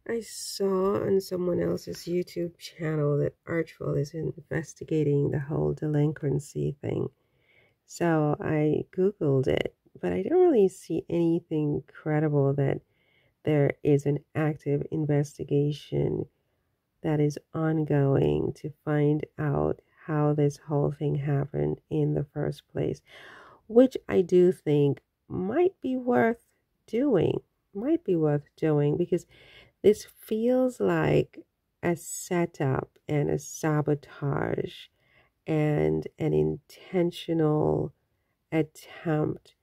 I saw on someone else's YouTube channel that Archewell is investigating the whole delinquency thing. So I Googled it, but I don't really see anything credible that there is an active investigation that is ongoing to find out how this whole thing happened in the first place, which I do think might be worth doing. Might be worth doing because this feels like a setup and a sabotage and an intentional attempt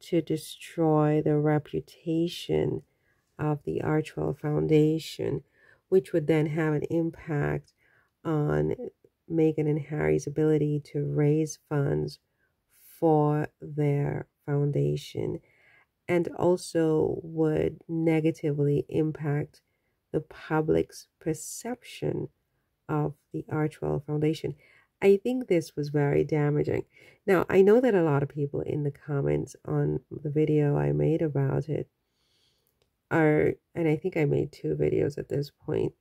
to destroy the reputation of the Archwell Foundation, which would then have an impact on Meghan and Harry's ability to raise funds for their foundation, and also would negatively impact the public's perception of the Archwell Foundation. I think this was very damaging. Now, I know that a lot of people in the comments on the video I made about it are, and I think I made two videos at this point.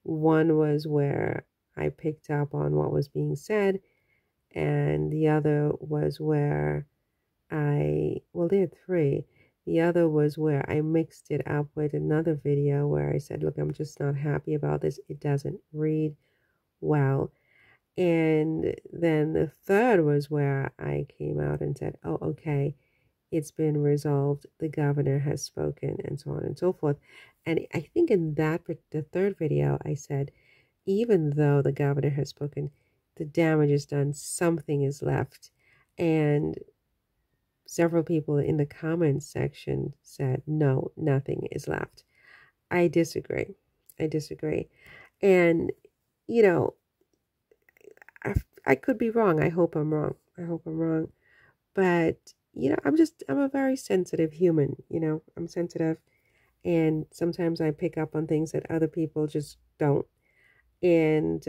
One was where I picked up on what was being said, and the other was where well, there are three. The other was where I mixed it up with another video where I said, look, I'm just not happy about this. It doesn't read well. And then the third was where I came out and said, oh, okay, it's been resolved. The governor has spoken, and so on and so forth. And I think in the third video, I said, even though the governor has spoken, the damage is done, something is left. And several people in the comments section said, no, nothing is left. I disagree. I disagree. And, you know, I could be wrong. I hope I'm wrong. I hope I'm wrong. But, you know, I'm a very sensitive human. You know, I'm sensitive. And sometimes I pick up on things that other people just don't. And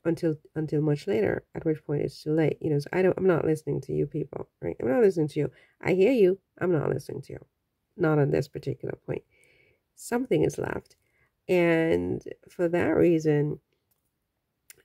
until much later, at which point it's too late. You know, so I'm not listening to you people, right? I'm not listening to you. I hear you. I'm not listening to you. Not on this particular point. Something is left. And for that reason,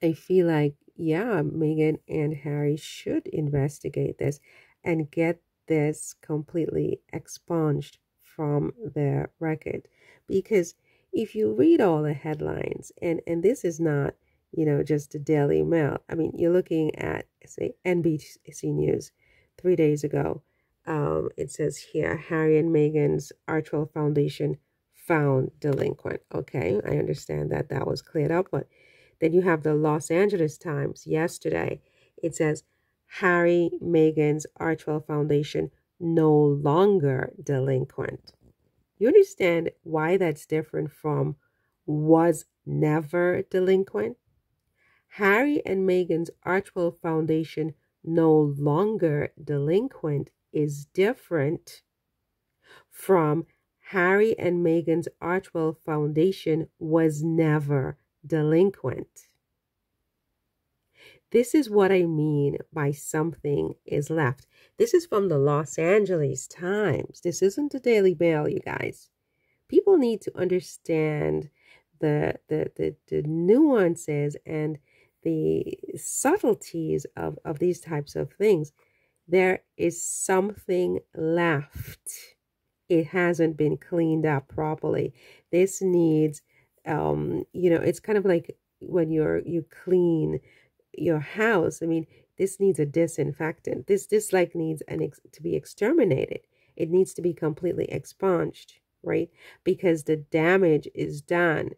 I feel like, yeah, Meghan and Harry should investigate this and get this completely expunged from their record. Because if you read all the headlines, and this is not, you know, just the Daily Mail. I mean, you're looking at, say, NBC News 3 days ago. It says here, Harry and Meghan's Archwell Foundation found delinquent. Okay, I understand that that was cleared up, but then you have the Los Angeles Times yesterday. It says, Harry, Meghan's Archwell Foundation no longer delinquent. You understand why that's different from was never delinquent? Harry and Meghan's Archwell Foundation no longer delinquent is different from Harry and Meghan's Archwell Foundation was never delinquent. This is what I mean by something is left. This is from the Los Angeles Times. This isn't the Daily Mail, you guys. People need to understand the nuances and the subtleties of these types of things. There is something left. It hasn't been cleaned up properly. This needs, you know, it's kind of like when you clean your house. I mean, this needs a disinfectant. This like needs to be exterminated. It needs to be completely expunged, right? Because the damage is done.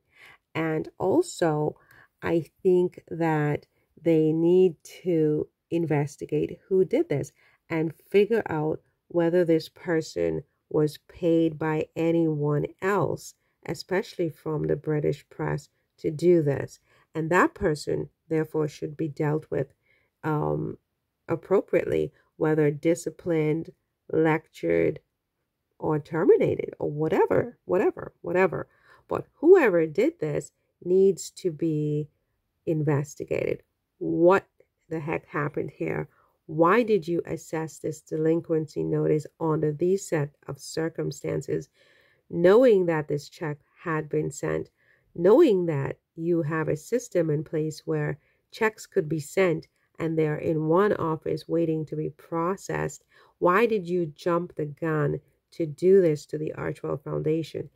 And also, I think that they need to investigate who did this and figure out whether this person was paid by anyone else, especially from the British press, to do this. And that person, therefore, should be dealt with appropriately, whether disciplined, lectured, or terminated, or whatever. But whoever did this needs to be investigated. What the heck happened here? Why did you assess this delinquency notice under these set of circumstances, knowing that this check had been sent, knowing that you have a system in place where checks could be sent and they're in one office waiting to be processed. Why did you jump the gun to do this to the Archwell Foundation?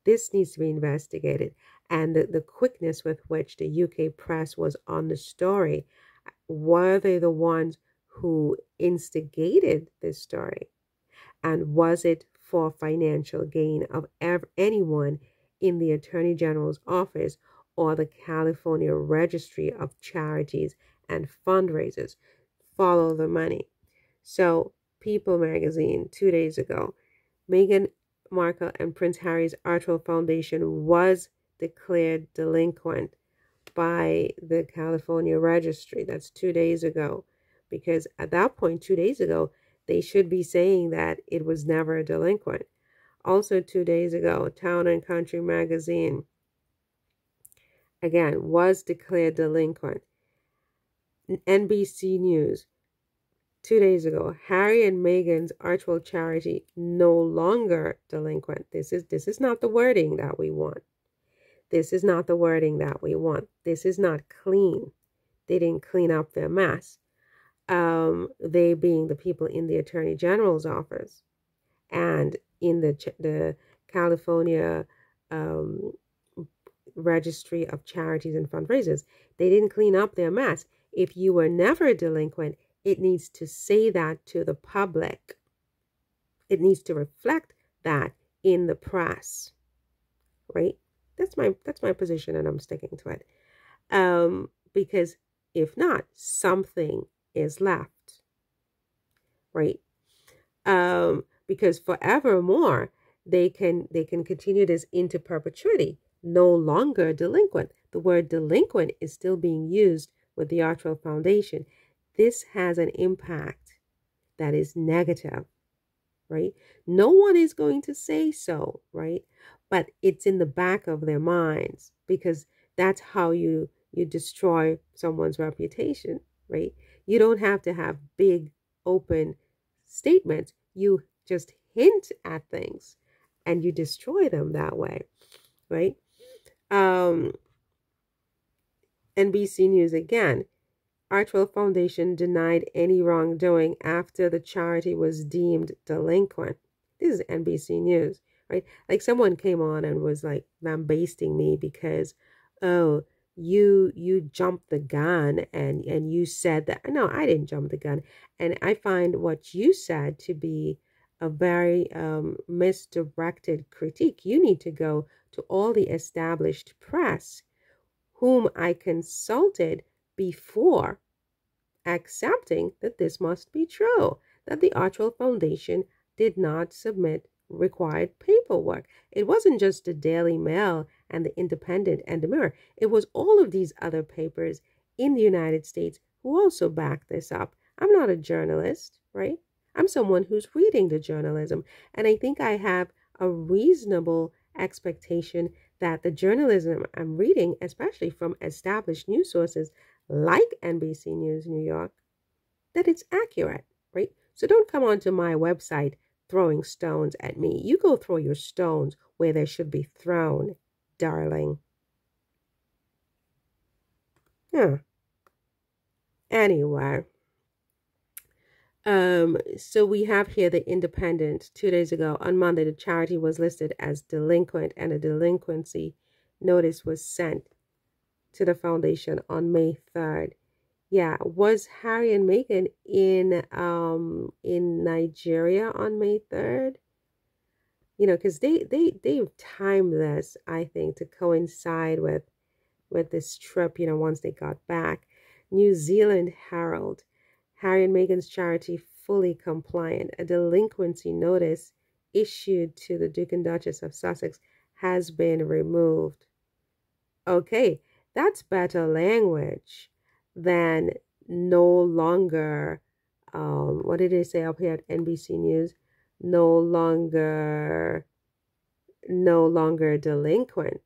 This needs to be investigated. And the quickness with which the UK press was on the story, were they the ones who instigated this story? And was it for financial gain of anyone in the Attorney General's office or the California Registry of Charities and Fundraisers? Follow the money. So, People magazine 2 days ago, Meghan Markle and Prince Harry's Archewell Foundation was declared delinquent by the California Registry. That's 2 days ago. Because at that point, 2 days ago, they should be saying that it was never delinquent. Also 2 days ago, Town and Country magazine, again, was declared delinquent. NBC News, 2 days ago, Harry and Meghan's Archwell charity no longer delinquent. This is not the wording that we want. This is not the wording that we want. This is not clean. They didn't clean up their mess. They being the people in the Attorney General's office and in the California Registry of Charities and Fundraisers. They didn't clean up their mess. If you were never delinquent, it needs to say that to the public. It needs to reflect that in the press, right? That's my position, and I'm sticking to it. Because if not, something is left, right? Because forevermore they can continue this into perpetuity. No longer delinquent. The word delinquent is still being used with the Archwell Foundation. This has an impact that is negative, right? No one is going to say so, right? But it's in the back of their minds, because that's how you destroy someone's reputation, right? You don't have to have big, open statements. You just hint at things and you destroy them that way, right? NBC News again. Archwell Foundation denied any wrongdoing after the charity was deemed delinquent. This is NBC News, right? Like someone came on and was like lambasting me because, oh, you jumped the gun and you said that. No, I didn't jump the gun. And I find what you said to be a very misdirected critique. You need to go to all the established press whom I consulted before accepting that this must be true, that the Archwell Foundation did not submit required paperwork. It wasn't just the Daily Mail and the Independent and the Mirror. It was all of these other papers in the United States who also backed this up. I'm not a journalist, right? I'm someone who's reading the journalism, and I think I have a reasonable expectation that the journalism I'm reading, especially from established news sources like NBC News New York, that it's accurate, right? So don't come onto my website throwing stones at me. You go throw your stones where they should be thrown, darling. Yeah. Anyway. So we have here the Independent 2 days ago. On Monday, the charity was listed as delinquent and a delinquency notice was sent to the foundation on May 3rd. Yeah, was Harry and Meghan in Nigeria on May 3rd? You know, because they've timed this, I think, to coincide with this trip, you know, once they got back. New Zealand Herald. Harry and Meghan's charity fully compliant. A delinquency notice issued to the Duke and Duchess of Sussex has been removed. Okay, that's better language than no longer, what did they say up here at NBC News? No longer delinquent.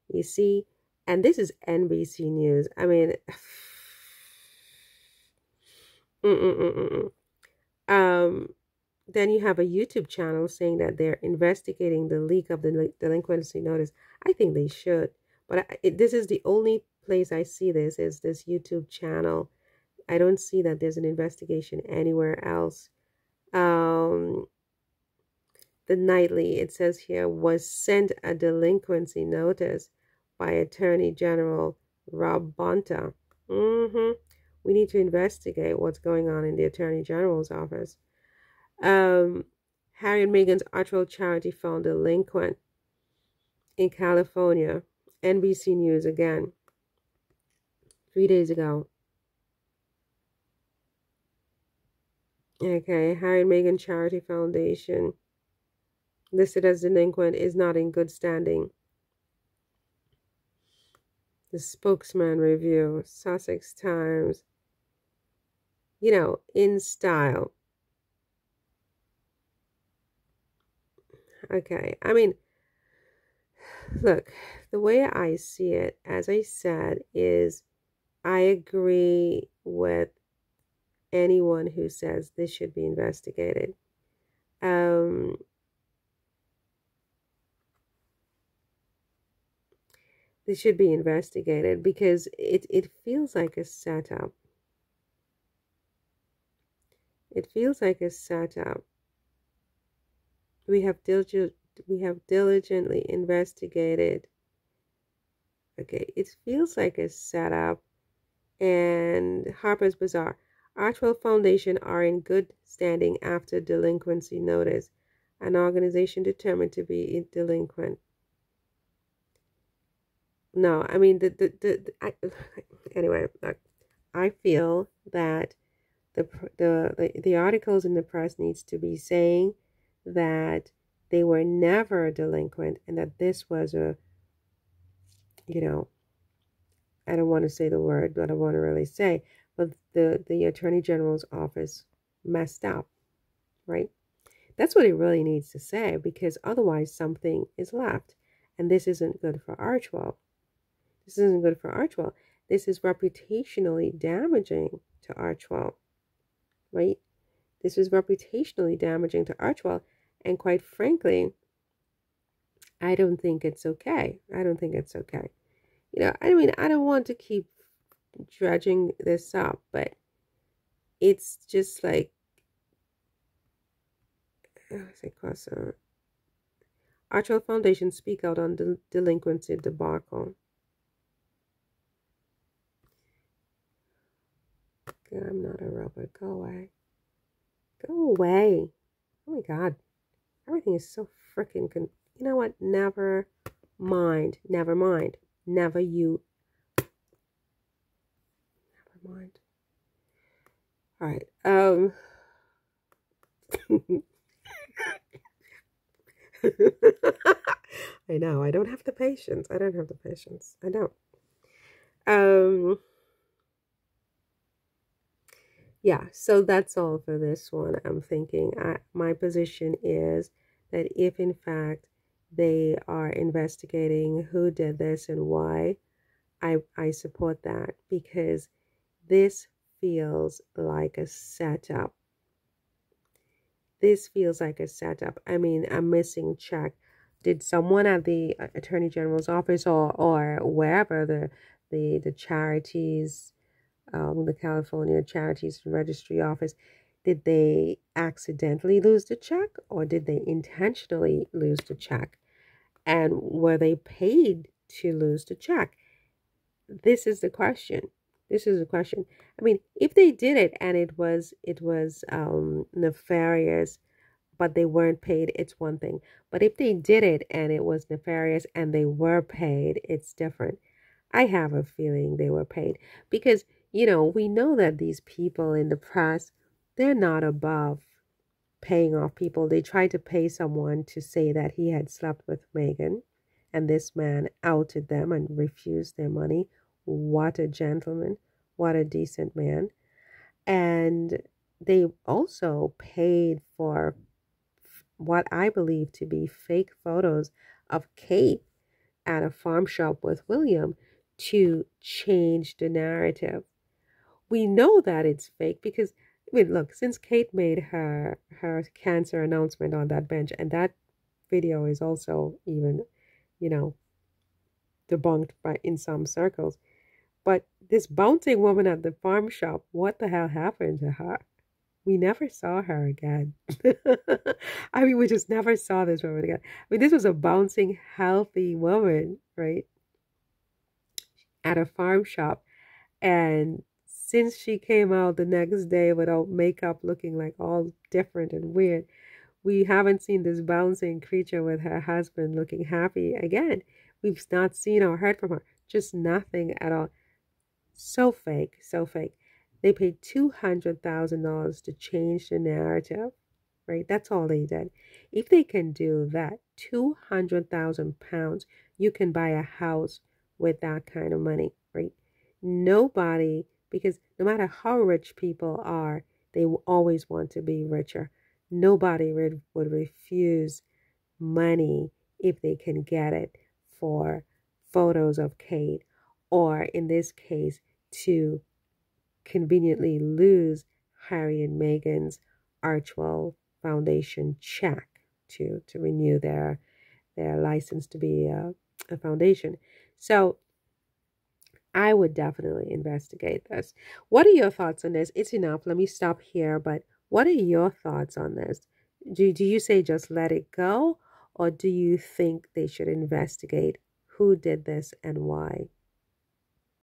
You see, and this is NBC News. I mean, Then you have a YouTube channel saying that they're investigating the leak of the delinquency notice. I think they should, but this is the only place I see this is this YouTube channel. I don't see that there's an investigation anywhere else. The Nightly, it says here, was sent a delinquency notice by Attorney General Rob Bonta. We need to investigate what's going on in the Attorney General's office. Harry and Meghan's Archewell charity found delinquent in California. NBC News again. 3 days ago. Okay, Harry and Meghan Charity Foundation, listed as delinquent, is not in good standing. The Spokesman Review, Sussex Times. You know, in style. Okay, I mean, look, the way I see it, as I said, is I agree with anyone who says this should be investigated. This should be investigated because it feels like a setup. It feels like a setup. We have diligently investigated. Okay, it feels like a setup. And Harper's Bazaar. Archwell Foundation are in good standing after delinquency notice. An organization determined to be delinquent. No, I mean anyway. Look, I feel that the articles in the press needs to be saying that they were never delinquent and that this was a, you know, I don't want to say the word, but I want to really say, but the Attorney General's office messed up, right? That's what it really needs to say, because otherwise something is left. And this isn't good for Archwell. This isn't good for Archwell. This is reputationally damaging to Archwell, right? This is reputationally damaging to Archwell. And quite frankly, I don't think it's okay. I don't think it's okay. You know, I mean, I don't want to keep dredging this up, but it's just like, Archwell Foundation speak out on delinquency debacle. I'm not a robot. Go away. Go away. Oh my God. Everything is so freaking you know what? Never mind. Never mind. Never you. Never mind. All right. I know. I don't have the patience. I don't have the patience. I don't. Yeah, so that's all for this one. I'm thinking my position is that if in fact they are investigating who did this and why, I support that, because this feels like a setup. This feels like a setup. I mean, a missing check. Did someone at the Attorney General's office or wherever the charities, the California Charities and Registry Office, did they accidentally lose the check or did they intentionally lose the check? And were they paid to lose the check? This is the question. This is the question. I mean, if they did it and it was nefarious, but they weren't paid, it's one thing. But if they did it and it was nefarious and they were paid, it's different. I have a feeling they were paid because, you know, we know that these people in the press, they're not above paying off people. They tried to pay someone to say that he had slept with Meghan, and this man outed them and refused their money. What a gentleman. What a decent man. And they also paid for what I believe to be fake photos of Kate at a farm shop with William to change the narrative. We know that it's fake because I mean, look, since Kate made her cancer announcement on that bench, and that video is also even, you know, debunked by in some circles. But this bouncing woman at the farm shop, what the hell happened to her? We never saw her again. I mean, we just never saw this woman again. I mean, this was a bouncing, healthy woman, right? At a farm shop. And since she came out the next day without makeup, looking like all different and weird, we haven't seen this bouncing creature with her husband looking happy again. We've not seen or heard from her. Just nothing at all. So fake, so fake. They paid $200,000 to change the narrative, right? That's all they did. If they can do that, £200,000, you can buy a house with that kind of money, right? Nobody, because no matter how rich people are, they will always want to be richer. Nobody would refuse money if they can get it for photos of Kate, or in this case, to conveniently lose Harry and Meghan's Archewell Foundation check to renew their license to be a foundation. So I would definitely investigate this. What are your thoughts on this? It's enough. Let me stop here. But what are your thoughts on this? Do you say just let it go? Or do you think they should investigate who did this and why?